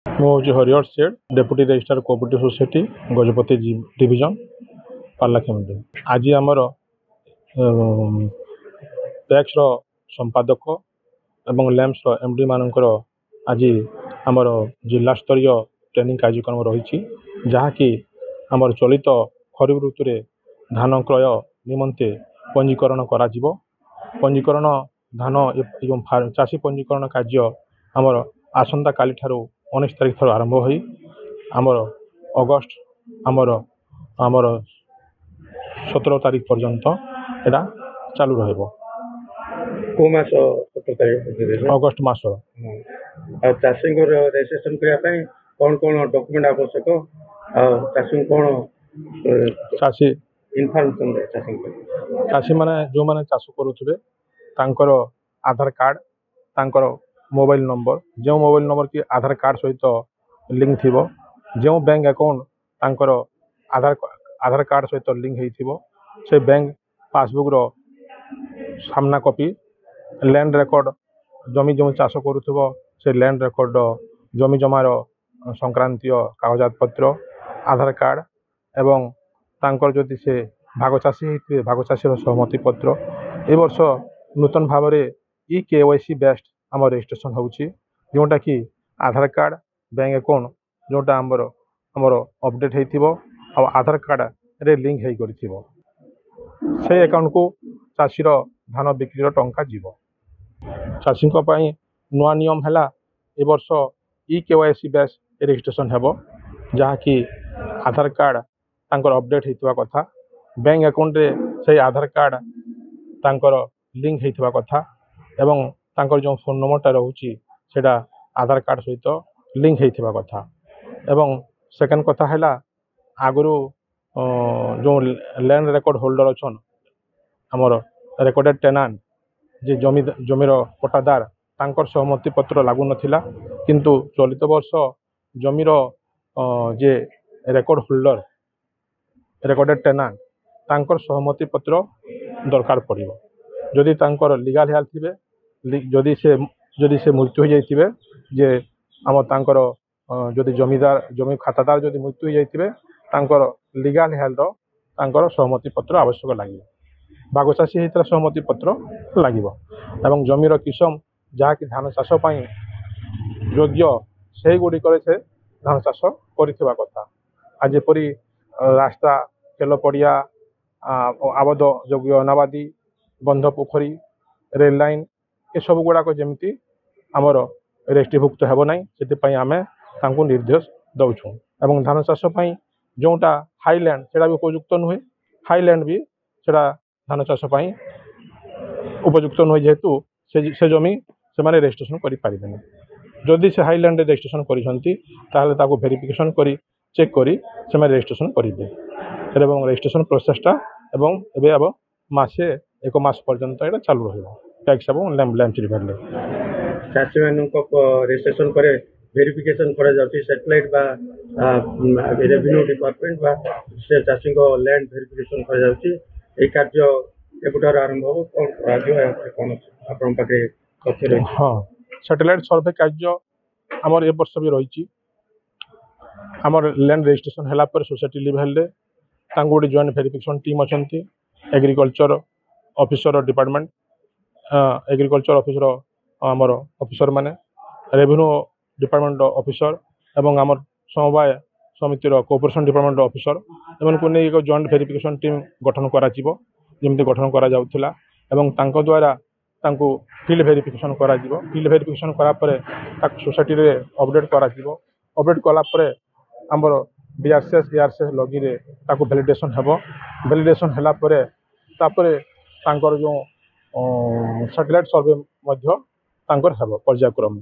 ମୁଁ ହେଉଛି Harihar Seth, deputy registrar cooperative society Gajapati division Paralakhemundi. ଆଜି ଆମର ପ୍ୟାକ୍ସର ସମ୍ପାଦକ ଏବଂ ଲ୍ୟାମ୍ପସର ଏମ୍ଡି ମାନଙ୍କର ଆଜି ଆମର ଜିଲ୍ଲାସ୍ତରୀୟ ଟ୍ରେନିଂ କାର୍ଯ୍ୟକ୍ରମ ରହିଛି, ଯାହାକି ଆମର ଚଳିତ ଖରିଫ ଋତୁରେ ଧାନ କ୍ରୟ ନିମନ୍ତେ ପଞ୍ଜୀକରଣ କରାଯିବ। ପଞ୍ଜୀକରଣ ଧାନ ଏବଂ ଚାଷୀ ପଞ୍ଜୀକରଣ କାର୍ଯ୍ୟ ଆମର ଆସନ୍ତାକାଲିଠାରୁ 19 ତାରିଖ ଠାରୁ ଆରମ୍ଭ ହୋଇ ଆମର ଅଗଷ୍ଟ ଆମର 17 ତାରିଖ ପର୍ଯ୍ୟନ୍ତ ଏଇଟା ଚାଲୁ ରହିବ। କୋଉ ମାସ 17 ତାରିଖ ପର୍ଯ୍ୟନ୍ତ? ଅଗଷ୍ଟ ମାସ। ଆଉ ଚାଷୀଙ୍କର ରେଜିଷ୍ଟ୍ରେସନ କରିବା ପାଇଁ କ'ଣ କ'ଣ ଡକୁମେଣ୍ଟ ଆବଶ୍ୟକ, ଆଉ ଚାଷୀଙ୍କୁ କ'ଣ ଚାଷୀ ଇନଫର୍ମେସନ ଚାଷୀମାନେ ଯେଉଁମାନେ ଚାଷ କରୁଥିବେ ତାଙ୍କର ଆଧାର କାର୍ଡ଼, ତାଙ୍କର ମୋବାଇଲ ନମ୍ବର, ଯେଉଁ ମୋବାଇଲ ନମ୍ବର କି ଆଧାର କାର୍ଡ଼ ସହିତ ଲିଙ୍କ ଥିବ, ଯେଉଁ ବ୍ୟାଙ୍କ ଆକାଉଣ୍ଟ ତାଙ୍କର ଆଧାର କାର୍ଡ଼ ସହିତ ଲିଙ୍କ ହେଇଥିବ, ସେ ବ୍ୟାଙ୍କ ପାସବୁକ୍ର ସାମ୍ନା କପି, ଲ୍ୟାଣ୍ଡ ରେକର୍ଡ଼, ଜମି ଚାଷ କରୁଥିବ ସେ ଲ୍ୟାଣ୍ଡ ରେକର୍ଡ଼, ଜମି ଜମାର ସଂକ୍ରାନ୍ତୀୟ କାଗଜାତପତ୍ର, ଆଧାର କାର୍ଡ଼ ଏବଂ ତାଙ୍କର ଯଦି ସେ ଭାଗ ଚାଷୀ ହେଇଥିବେ ଭାଗ ଚାଷୀର ସହମତି ପତ୍ର। ଏ ବର୍ଷ ନୂତନ ଭାବରେ EKYC ବେଷ୍ଟ ଆମର ରେଜିଷ୍ଟ୍ରେସନ ହେଉଛି, ଯେଉଁଟାକି ଆଧାର କାର୍ଡ଼, ବ୍ୟାଙ୍କ ଆକାଉଣ୍ଟ ଯେଉଁଟା ଆମର ଅପଡ଼େଟ୍ ହେଇଥିବ ଆଉ ଆଧାର କାର୍ଡ଼ରେ ଲିଙ୍କ ହେଇ କରିଥିବ, ସେଇ ଆକାଉଣ୍ଟକୁ ଚାଷୀର ଧାନ ବିକ୍ରିର ଟଙ୍କା ଯିବ। ଚାଷୀଙ୍କ ପାଇଁ ନୂଆ ନିୟମ ହେଲା ଏ ବର୍ଷ EKYC ବେଷ୍ଟ ରେଜିଷ୍ଟ୍ରେସନ ହେବ, ଯାହାକି ଆଧାର କାର୍ଡ଼ ତାଙ୍କର ଅପଡ଼େଟ୍ ହେଇଥିବା କଥା, ବ୍ୟାଙ୍କ ଆକାଉଣ୍ଟରେ ସେଇ ଆଧାର କାର୍ଡ଼ ତାଙ୍କର ଲିଙ୍କ ହେଇଥିବା କଥା ଏବଂ ତାଙ୍କର ଯେଉଁ ଫୋନ୍ ନମ୍ବରଟା ରହୁଛି ସେଇଟା ଆଧାର କାର୍ଡ଼ ସହିତ ଲିଙ୍କ ହେଇଥିବା କଥା। ଏବଂ ସେକେଣ୍ଡ କଥା ହେଲା ଆଗରୁ ଯେଉଁ ଲ୍ୟାଣ୍ଡ ରେକର୍ଡ଼ ହୋଲ୍ଡର ଅଛନ୍, ଆମର ରେକର୍ଡେଡ଼ ଟେନାଣ୍ଟ, ଯେ ଜମିର ପଟ୍ଟାଦାର, ତାଙ୍କର ସହମତି ପତ୍ର ଲାଗୁନଥିଲା, କିନ୍ତୁ ଚଳିତ ବର୍ଷ ଜମିର ଯେ ରେକର୍ଡ଼ ହୋଲ୍ଡର, ରେକର୍ଡେଡ଼ ଟେନାଣ୍ଟ, ତାଙ୍କର ସହମତି ପତ୍ର ଦରକାର ପଡ଼ିବ। ଯଦି ତାଙ୍କର ଲିଗାଲ ହେଲ୍ଥ ଥିବେ, ଯଦି ସେ ମୃତ୍ୟୁ ହୋଇଯାଇଥିବେ, ଯେ ତାଙ୍କର ଯଦି ଜମି ଖାତାଦାର ଯଦି ମୃତ୍ୟୁ ହୋଇଯାଇଥିବେ, ତାଙ୍କର ଲିଗାଲ ହେଲ୍ଥର ତାଙ୍କର ସହମତି ପତ୍ର ଆବଶ୍ୟକ ଲାଗିବ। ଭାଗ ଚାଷୀ ହେଇଥିବା ସହମତି ପତ୍ର ଲାଗିବ ଏବଂ ଜମିର କିସମ ଯାହାକି ଧାନ ଚାଷ ପାଇଁ ଯୋଗ୍ୟ ସେଇଗୁଡ଼ିକରେ ସେ ଧାନ ଚାଷ କରିଥିବା କଥା। ଆଉ ଯେପରି ରାସ୍ତା, ଖେଲ ପଡ଼ିଆ, ଆବଦ୍ଧ ଯୋଗ୍ୟ ଅନାବାଦୀ, ବନ୍ଧ ପୋଖରୀ, ରେଲ ଲାଇନ୍, ଏସବୁ ଗୁଡ଼ାକ ଯେମିତି ଆମର ରେଷ୍ଟ୍ରିଭୁକ୍ତ ହେବ ନାହିଁ, ସେଥିପାଇଁ ଆମେ ତାଙ୍କୁ ନିର୍ଦ୍ଦେଶ ଦେଉଛୁ। ଏବଂ ଧାନ ଚାଷ ପାଇଁ ଯେଉଁଟା ହାଇଲ୍ୟାଣ୍ଡ ସେଇଟା ବି ଉପଯୁକ୍ତ ନୁହେଁ, ହାଇଲ୍ୟାଣ୍ଡ ବି ସେଇଟା ଧାନ ଚାଷ ପାଇଁ ଉପଯୁକ୍ତ ନୁହେଁ, ଯେହେତୁ ସେ ଜମି ସେମାନେ ରେଜିଷ୍ଟ୍ରେସନ କରିପାରିବେନି। ଯଦି ସେ ହାଇଲ୍ୟାଣ୍ଡରେ ରେଜିଷ୍ଟ୍ରେସନ କରିଛନ୍ତି ତାହେଲେ ତାକୁ ଭେରିଫିକେସନ୍ କରି ଚେକ୍ କରି ସେମାନେ ରେଜିଷ୍ଟ୍ରେସନ କରିବେ। ଏବଂ ରେଜିଷ୍ଟ୍ରେସନ ପ୍ରୋସେସଟା ଏବଂ ଏବେ ଏକ ମାସ ପର୍ଯ୍ୟନ୍ତ ଏଇଟା ଚାଲୁ ରହିବ ଟ୍ୟାକ୍ସ ଏବଂ ଲ୍ୟାମ୍ପ ରିଭାରରେ। ଚାଷୀମାନଙ୍କ ରେଜିଷ୍ଟ୍ରେସନ ପରେ ଭେରିଫିକେସନ୍ କରାଯାଉଛି ସେଟେଲାଇଟ୍ ବା ରେଭିନ୍ୟୁ ଡିପାର୍ଟମେଣ୍ଟ ବା ସେ ଚାଷୀଙ୍କ ଲ୍ୟାଣ୍ଡ ଭେରିଫିକେସନ୍ କରାଯାଉଛି। ଏହି କାର୍ଯ୍ୟ ଏବେଠାରୁ ଆରମ୍ଭ ହେବ, କ'ଣ କରାଯିବ, କ'ଣ ଆପଣଙ୍କ ପାଖରେ ତଥ୍ୟ ରହିଛି? ହଁ, ସାଟେଲାଇଟ୍ ସର୍ଭେ କାର୍ଯ୍ୟ ଆମର ଏ ବର୍ଷ ବି ରହିଛି। ଆମର ଲ୍ୟାଣ୍ଡ ରେଜିଷ୍ଟ୍ରେସନ ହେଲା ପରେ ସୋସାଇଟି ଲେଭେଲରେ ତାଙ୍କୁ ଗୋଟେ ଜଏଣ୍ଟ ଭେରିଫିକେସନ୍ ଟିମ୍ ଅଛନ୍ତି, agriculture officer department, agriculture officer ଆମର ଅଫିସରମାନେ, ରେଭିନ୍ୟୁ ଡିପାର୍ଟମେଣ୍ଟ ଅଫିସର ଏବଂ ଆମର ସମବାୟ ସମିତିର କୋଅପରେସନ୍ ଡିପାର୍ଟମେଣ୍ଟ ଅଫିସର, ଏମାନଙ୍କୁ ନେଇ ଏକ ଜଏଣ୍ଟ ଭେରିଫିକେସନ୍ ଟିମ୍ ଗଠନ କରାଯିବ, ଯେମିତି ଗଠନ କରାଯାଉଥିଲା। ଏବଂ ତାଙ୍କ ଦ୍ୱାରା ତାଙ୍କୁ ଫିଲ୍ଡ ଭେରିଫିକେସନ୍ କରାଯିବ। ଫିଲ୍ଡ ଭେରିଫିକେସନ୍ କଲା ପରେ ତାକୁ ସୋସାଇଟିରେ ଅପଡ଼େଟ୍ କରାଯିବ। ଅପଡ଼େଟ୍ କଲା ପରେ ଆମର DRCS ଲଗିରେ ତାକୁ ଭ୍ୟାଲିଡେସନ୍ ହେବ। ଭ୍ୟାଲିଡେସନ୍ ହେଲା ପରେ ତାପରେ ତାଙ୍କର ଯେଉଁ ସାଟେଲାଇଟ୍ ସର୍ଭେ ମଧ୍ୟ ତାଙ୍କର ହେବ ପର୍ଯ୍ୟାୟକ୍ରମେ।